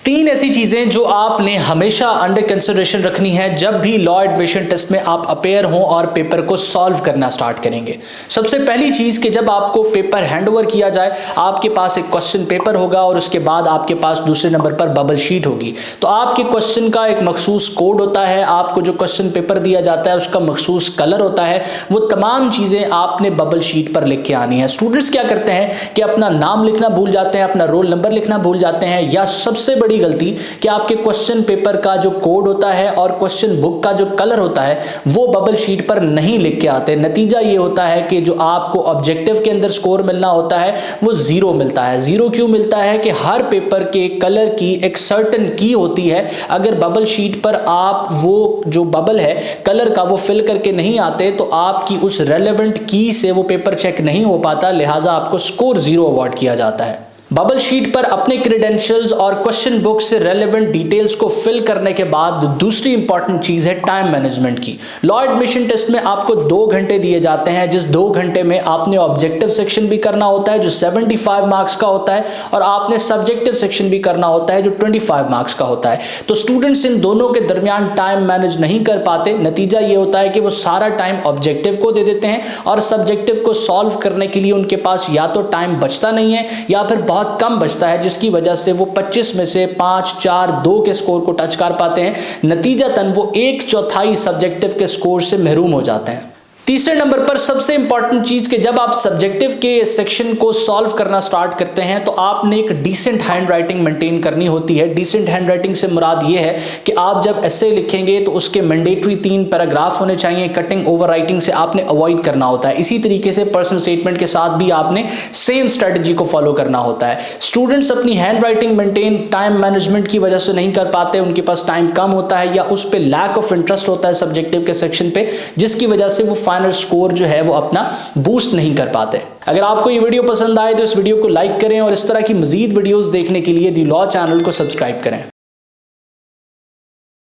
तीन ऐसी चीजें जो आपने हमेशा अंडर कंसिडरेशन रखनी है जब भी लॉ एडमिशन टेस्ट में आप अपेयर हों और पेपर को सॉल्व करना स्टार्ट करेंगे। सबसे पहली चीज कि जब आपको पेपर हैंडओवर किया जाए, आपके पास एक क्वेश्चन पेपर होगा और उसके बाद आपके पास दूसरे नंबर पर बबल शीट होगी। तो आपके क्वेश्चन का एक मखसूस कोड होता है, आपको जो क्वेश्चन पेपर दिया जाता है उसका मखसूस कलर होता है। वो तमाम चीजें आपने बबल शीट पर लिख के आनी है। स्टूडेंट्स क्या करते हैं कि अपना नाम लिखना भूल जाते हैं, अपना रोल नंबर लिखना भूल जाते हैं, या सबसे बड़ी गलती कि आपके क्वेश्चन पेपर का जो कोड होता है और क्वेश्चन बुक का जो कलर होता है वो बबल शीट पर नहीं लिख के आते। नतीजा ये होता है कि जो आपको ऑब्जेक्टिव के अंदर स्कोर मिलना होता है वो 0 मिलता है। 0 क्यों मिलता है कि हर पेपर के कलर की एक सर्टेन की होती है। अगर बबल शीट पर आप वो जो बबल है कलर का वो फिल करके नहीं आते तो आपकी उस रेलेवेंट की से वो पेपर चेक नहीं हो पाता, लिहाजा आपको स्कोर 0 अवॉर्ड किया जाता है। बबल शीट पर अपने क्रेडेंशियल्स और क्वेश्चन बुक से रेलेवेंट डिटेल्स को फिल करने के बाद दूसरी इंपॉर्टेंट चीज है टाइम मैनेजमेंट की। लॉ एडमिशन टेस्ट में आपको 2 घंटे दिए जाते हैं, जिस 2 घंटे में आपने ऑब्जेक्टिव सेक्शन भी करना होता है जो 75 मार्क्स का होता है और आपने सब्जेक्टिव सेक्शन भी करना होता है जो 25 मार्क्स का होता है। तो स्टूडेंट्स इन दोनों के दरमियान टाइम मैनेज नहीं कर पाते। नतीजा ये होता है कि वो सारा टाइम ऑब्जेक्टिव को दे देते हैं और सब्जेक्टिव को सॉल्व करने के लिए उनके पास या तो टाइम बचता नहीं है या फिर बहुत कम बचता है, जिसकी वजह से वो 25 में से 5, 4, 2 के स्कोर को टच कर पाते हैं। नतीजतन वो 1/4 सब्जेक्टिव के स्कोर से महरूम हो जाते हैं। तीसरे नंबर पर सबसे इंपॉर्टेंट चीज कि जब आप सब्जेक्टिव के सेक्शन को सॉल्व करना स्टार्ट करते हैं तो आपने एक डिसेंट हैंड राइटिंग मेंटेन करनी होती है। डिसेंट हैंड राइटिंग से मुराद ये है कि आप जब एसे लिखेंगे तो उसके मैंडेटरी 3 पैराग्राफ होने चाहिए। कटिंग ओवर राइटिंग से आपने अवॉइड करना होता है। इसी तरीके से पर्सनल स्टेटमेंट के साथ भी आपने सेम स्ट्रेटजी को फॉलो करना होता है। स्टूडेंट्स अपनी hand writing maintain time management की वजह से नहीं कर पाते, उनके पास टाइम कम होता है या उस पर लैक ऑफ इंटरेस्ट होता है सब्जेक्टिव के सेक्शन पे, जिसकी वजह से वो फाइनल स्कोर जो है वो अपना बूस्ट नहीं कर पाते। अगर आपको ये वीडियो पसंद आए तो इस वीडियो को लाइक करें और इस तरह की मजीद वीडियोस देखने के लिए दी लॉ चैनल को सब्सक्राइब करें।